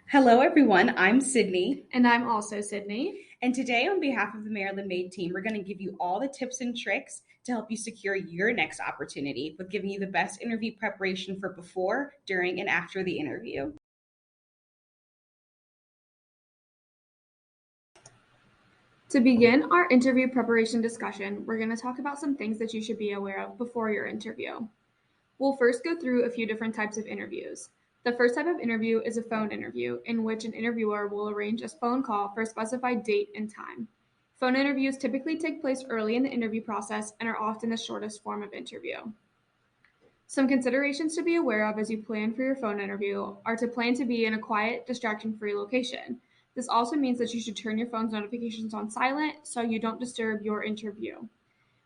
Hello, everyone. I'm Sydney. And I'm also Sydney. And today, on behalf of the Maryland Made team, we're going to give you all the tips and tricks to help you secure your next opportunity with giving you the best interview preparation for before, during, and after the interview. To begin our interview preparation discussion, we're going to talk about some things that you should be aware of before your interview. We'll first go through a few different types of interviews. The first type of interview is a phone interview, in which an interviewer will arrange a phone call for a specified date and time. Phone interviews typically take place early in the interview process and are often the shortest form of interview. Some considerations to be aware of as you plan for your phone interview are to plan to be in a quiet, distraction-free location. This also means that you should turn your phone's notifications on silent so you don't disturb your interview.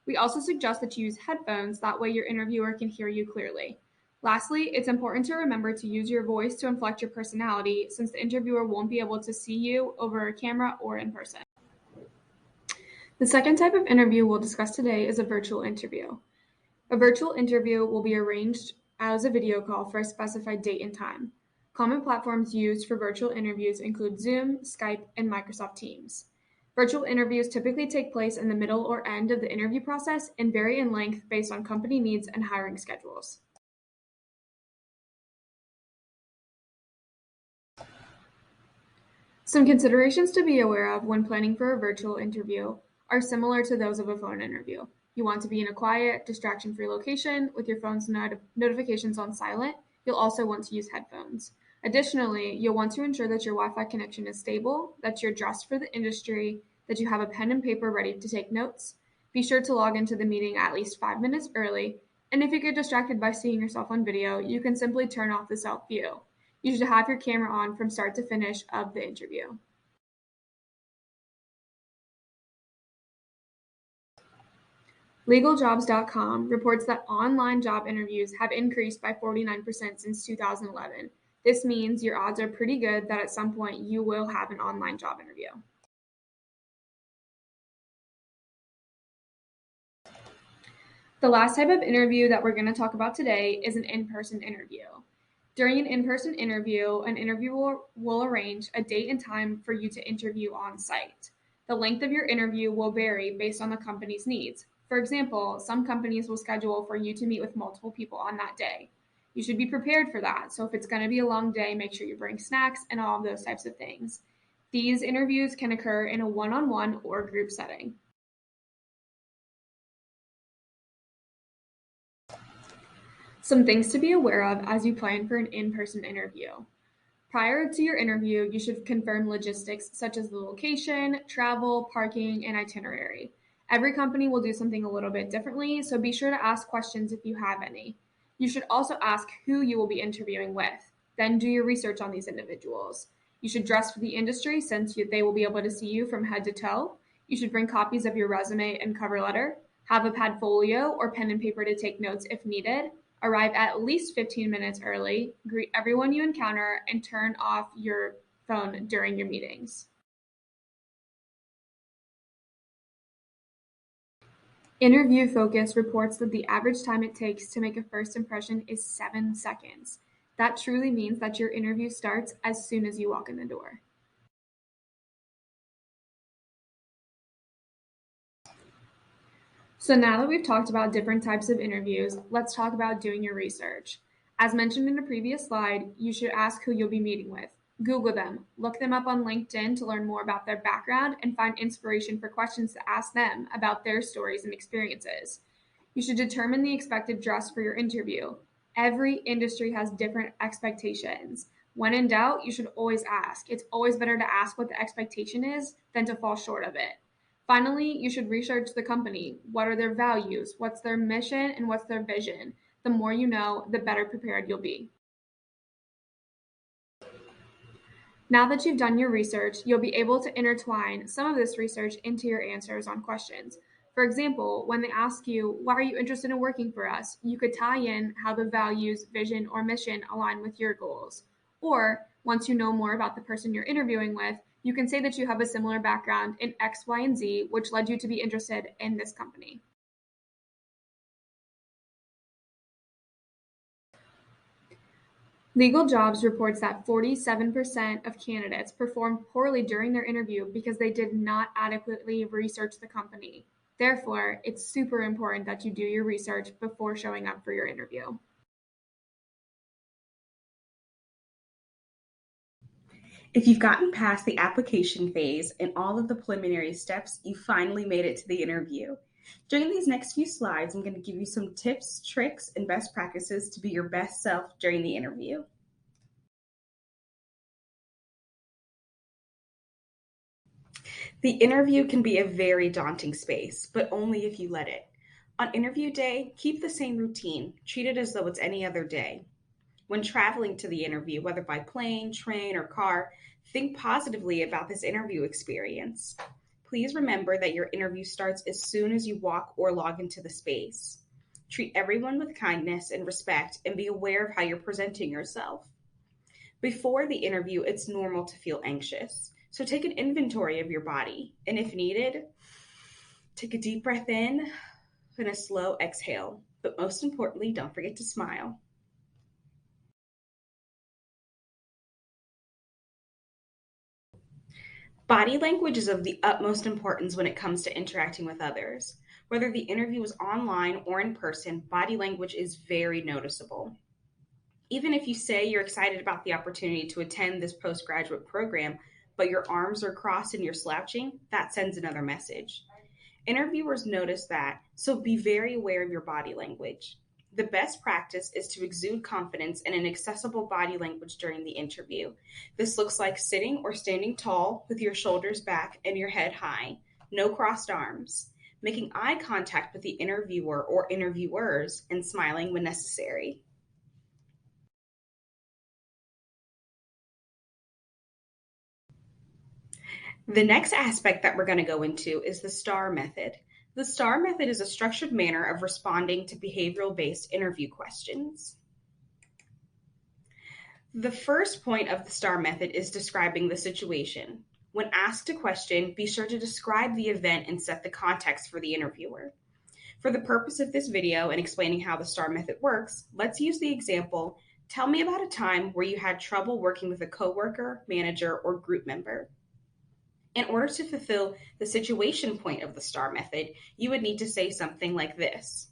We also suggest that you use headphones, that way your interviewer can hear you clearly. Lastly, it's important to remember to use your voice to inflect your personality, since the interviewer won't be able to see you over a camera or in person. The second type of interview we'll discuss today is a virtual interview. A virtual interview will be arranged as a video call for a specified date and time. Common platforms used for virtual interviews include Zoom, Skype, and Microsoft Teams. Virtual interviews typically take place in the middle or end of the interview process and vary in length based on company needs and hiring schedules. Some considerations to be aware of when planning for a virtual interview are similar to those of a phone interview. You want to be in a quiet, distraction-free location with your phone's notifications on silent. You'll also want to use headphones. Additionally, you'll want to ensure that your Wi-Fi connection is stable, that you're dressed for the industry, that you have a pen and paper ready to take notes. Be sure to log into the meeting at least 5 minutes early, and if you get distracted by seeing yourself on video, you can simply turn off the self view. You should have your camera on from start to finish of the interview. LegalJobs.com reports that online job interviews have increased by 49% since 2011. This means your odds are pretty good that at some point you will have an online job interview. The last type of interview that we're going to talk about today is an in-person interview. During an in-person interview, an interviewer will arrange a date and time for you to interview on site. The length of your interview will vary based on the company's needs. For example, some companies will schedule for you to meet with multiple people on that day. You should be prepared for that. So if it's going to be a long day, make sure you bring snacks and all of those types of things. These interviews can occur in a one-on-one or group setting. Some things to be aware of as you plan for an in-person interview. Prior to your interview, you should confirm logistics such as the location, travel, parking, and itinerary. Every company will do something a little bit differently, so be sure to ask questions if you have any. You should also ask who you will be interviewing with. Then do your research on these individuals. You should dress for the industry since they will be able to see you from head to toe. You should bring copies of your resume and cover letter. Have a Padfolio or pen and paper to take notes if needed. Arrive at least 15 minutes early, greet everyone you encounter, and turn off your phone during your meetings. Interview Focus reports that the average time it takes to make a first impression is 7 seconds. That truly means that your interview starts as soon as you walk in the door. So now that we've talked about different types of interviews, let's talk about doing your research. As mentioned in a previous slide, you should ask who you'll be meeting with. Google them, look them up on LinkedIn to learn more about their background and find inspiration for questions to ask them about their stories and experiences. You should determine the expected dress for your interview. Every industry has different expectations. When in doubt, you should always ask. It's always better to ask what the expectation is than to fall short of it. Finally, you should research the company. What are their values? What's their mission? And what's their vision? The more you know, the better prepared you'll be. Now that you've done your research, you'll be able to intertwine some of this research into your answers on questions. For example, when they ask you, why are you interested in working for us? You could tie in how the values, vision, or mission align with your goals. Or once you know more about the person you're interviewing with, you can say that you have a similar background in X, Y, and Z, which led you to be interested in this company. Legal Jobs reports that 47% of candidates performed poorly during their interview because they did not adequately research the company. Therefore, it's super important that you do your research before showing up for your interview. If you've gotten past the application phase and all of the preliminary steps, you finally made it to the interview. During these next few slides, I'm going to give you some tips, tricks, and best practices to be your best self during the interview. The interview can be a very daunting space, but only if you let it. On interview day, keep the same routine. Treat it as though it's any other day. When traveling to the interview, whether by plane, train, or car, think positively about this interview experience. Please remember that your interview starts as soon as you walk or log into the space. Treat everyone with kindness and respect and be aware of how you're presenting yourself. Before the interview, it's normal to feel anxious. So take an inventory of your body, and if needed, take a deep breath in and a slow exhale. But most importantly, don't forget to smile. Body language is of the utmost importance when it comes to interacting with others. Whether the interview is online or in person, body language is very noticeable. Even if you say you're excited about the opportunity to attend this postgraduate program, but your arms are crossed and you're slouching, that sends another message. Interviewers notice that, so be very aware of your body language. The best practice is to exude confidence and an accessible body language during the interview. This looks like sitting or standing tall with your shoulders back and your head high, no crossed arms, making eye contact with the interviewer or interviewers, and smiling when necessary. The next aspect that we're going to go into is the STAR method. The STAR method is a structured manner of responding to behavioral-based interview questions. The first point of the STAR method is describing the situation. When asked a question, be sure to describe the event and set the context for the interviewer. For the purpose of this video and explaining how the STAR method works, let's use the example, tell me about a time where you had trouble working with a coworker, manager, or group member. In order to fulfill the situation point of the STAR method, you would need to say something like this.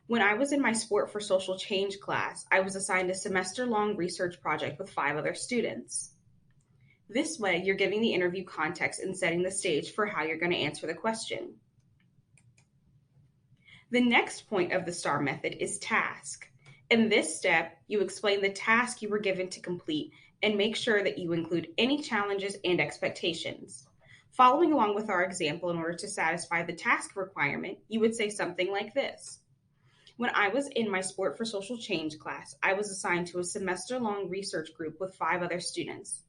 When I was in my Sport for Social Change class, I was assigned a semester-long research project with 5 other students. This way, you're giving the interview context and setting the stage for how you're going to answer the question. The next point of the STAR method is task. In this step, you explain the task you were given to complete and make sure that you include any challenges and expectations. Following along with our example, in order to satisfy the task requirement, you would say something like this. When I was in my Sport for Social Change class, I was assigned to a semester-long research group with 5 other students.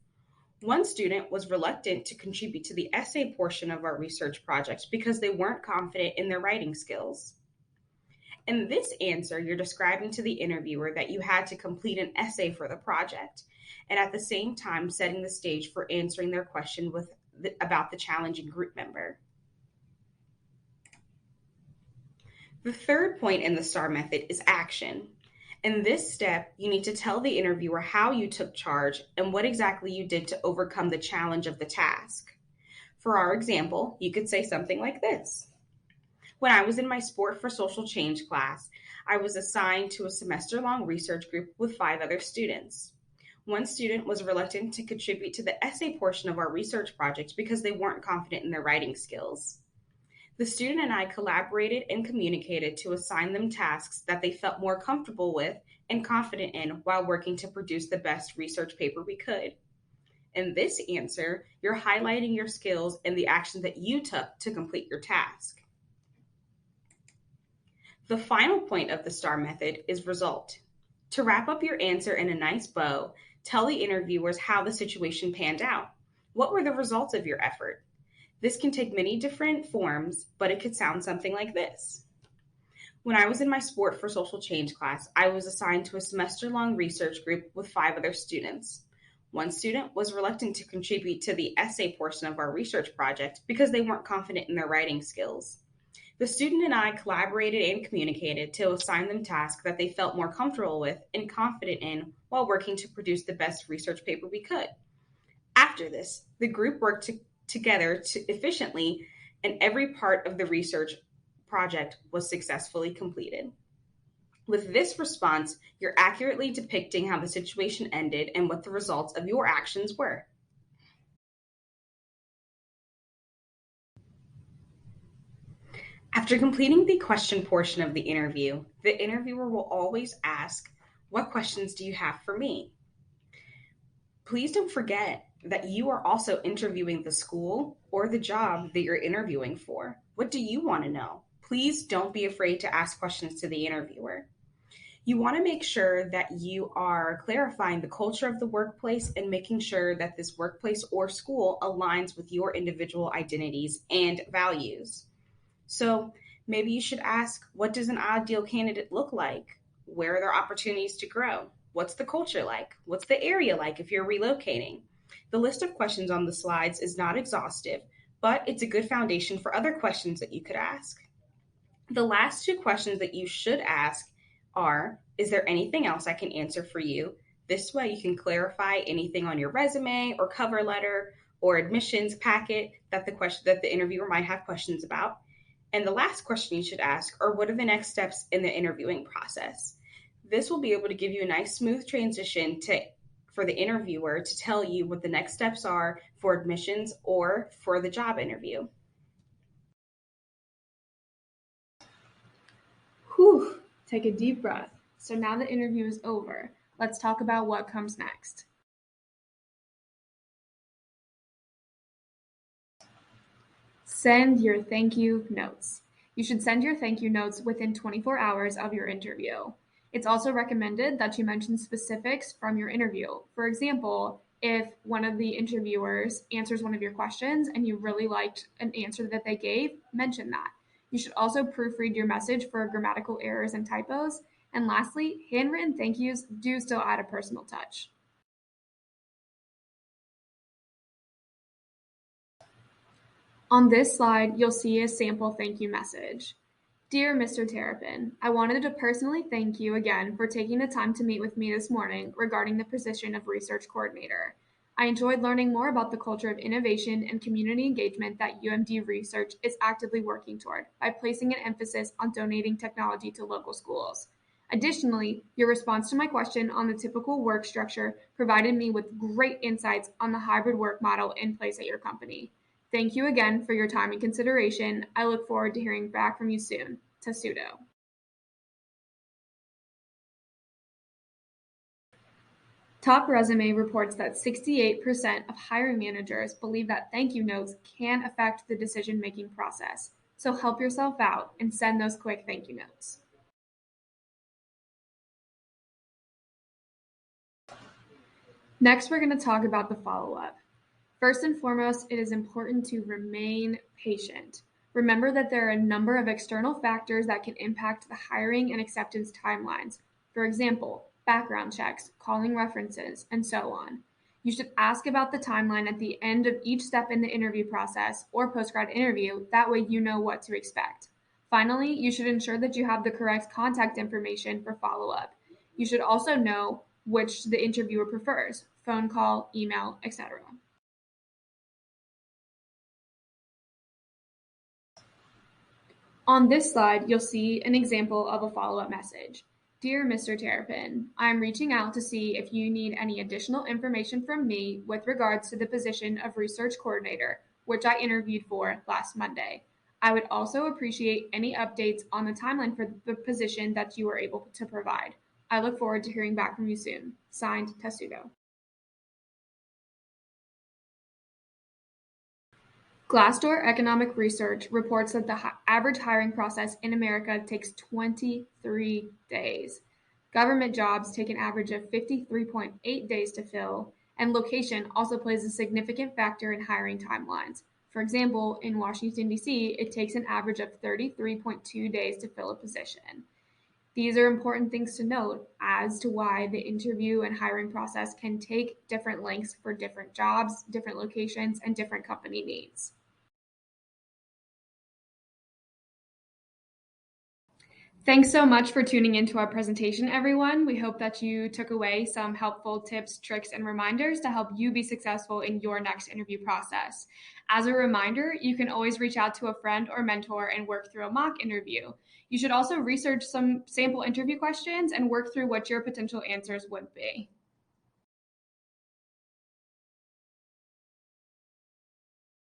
One student was reluctant to contribute to the essay portion of our research project because they weren't confident in their writing skills. In this answer, you're describing to the interviewer that you had to complete an essay for the project, and at the same time setting the stage for answering their question about the challenging group member. The third point in the STAR method is action. In this step, you need to tell the interviewer how you took charge and what exactly you did to overcome the challenge of the task. For our example, you could say something like this. When I was in my Sport for Social Change class, I was assigned to a semester-long research group with 5 other students. One student was reluctant to contribute to the essay portion of our research project because they weren't confident in their writing skills. The student and I collaborated and communicated to assign them tasks that they felt more comfortable with and confident in while working to produce the best research paper we could. In this answer, you're highlighting your skills and the action that you took to complete your task. The final point of the STAR method is result. To wrap up your answer in a nice bow, tell the interviewers how the situation panned out. What were the results of your effort? This can take many different forms, but it could sound something like this. When I was in my Sport for Social Change class, I was assigned to a semester-long research group with 5 other students. One student was reluctant to contribute to the essay portion of our research project because they weren't confident in their writing skills. The student and I collaborated and communicated to assign them tasks that they felt more comfortable with and confident in while working to produce the best research paper we could. After this, the group worked together efficiently, and every part of the research project was successfully completed. With this response, you're accurately depicting how the situation ended and what the results of your actions were. After completing the question portion of the interviewer will always ask, "What questions do you have for me?" Please don't forget that you are also interviewing the school or the job that you're interviewing for. What do you want to know? Please don't be afraid to ask questions to the interviewer. You want to make sure that you are clarifying the culture of the workplace and making sure that this workplace or school aligns with your individual identities and values. So maybe you should ask, what does an ideal candidate look like? Where are there opportunities to grow? What's the culture like? What's the area like if you're relocating? The list of questions on the slides is not exhaustive, but it's a good foundation for other questions that you could ask. The last two questions that you should ask are, is there anything else I can answer for you? This way you can clarify anything on your resume or cover letter or admissions packet that the interviewer might have questions about. And the last question you should ask are, what are the next steps in the interviewing process? This will be able to give you a nice smooth transition for the interviewer to tell you what the next steps are for admissions or for the job interview. Whew, take a deep breath. So now the interview is over. Let's talk about what comes next. Send your thank you notes. You should send your thank you notes within 24 hours of your interview. It's also recommended that you mention specifics from your interview. For example, if one of the interviewers answers one of your questions and you really liked an answer that they gave, mention that. You should also proofread your message for grammatical errors and typos. And lastly, handwritten thank yous do still add a personal touch. On this slide, you'll see a sample thank you message. Dear Mr. Terrapin, I wanted to personally thank you again for taking the time to meet with me this morning regarding the position of research coordinator. I enjoyed learning more about the culture of innovation and community engagement that UMD Research is actively working toward by placing an emphasis on donating technology to local schools. Additionally, your response to my question on the typical work structure provided me with great insights on the hybrid work model in place at your company. Thank you again for your time and consideration. I look forward to hearing back from you soon. Testudo. Top Resume reports that 68% of hiring managers believe that thank you notes can affect the decision-making process. So help yourself out and send those quick thank you notes. Next, we're going to talk about the follow-up. First and foremost, it is important to remain patient. Remember that there are a number of external factors that can impact the hiring and acceptance timelines. For example, background checks, calling references, and so on. You should ask about the timeline at the end of each step in the interview process or post-grad interview. That way you know what to expect. Finally, you should ensure that you have the correct contact information for follow-up. You should also know which the interviewer prefers, phone call, email, etc. On this slide, you'll see an example of a follow-up message. Dear Mr. Terrapin, I'm reaching out to see if you need any additional information from me with regards to the position of research coordinator, which I interviewed for last Monday. I would also appreciate any updates on the timeline for the position that you are able to provide. I look forward to hearing back from you soon. Signed, Testudo. Glassdoor Economic Research reports that the average hiring process in America takes 23 days. Government jobs take an average of 53.8 days to fill, and location also plays a significant factor in hiring timelines. For example, in Washington, D.C., it takes an average of 33.2 days to fill a position. These are important things to note as to why the interview and hiring process can take different lengths for different jobs, different locations, and different company needs. Thanks so much for tuning into our presentation, everyone. We hope that you took away some helpful tips, tricks, and reminders to help you be successful in your next interview process. As a reminder, you can always reach out to a friend or mentor and work through a mock interview. You should also research some sample interview questions and work through what your potential answers would be.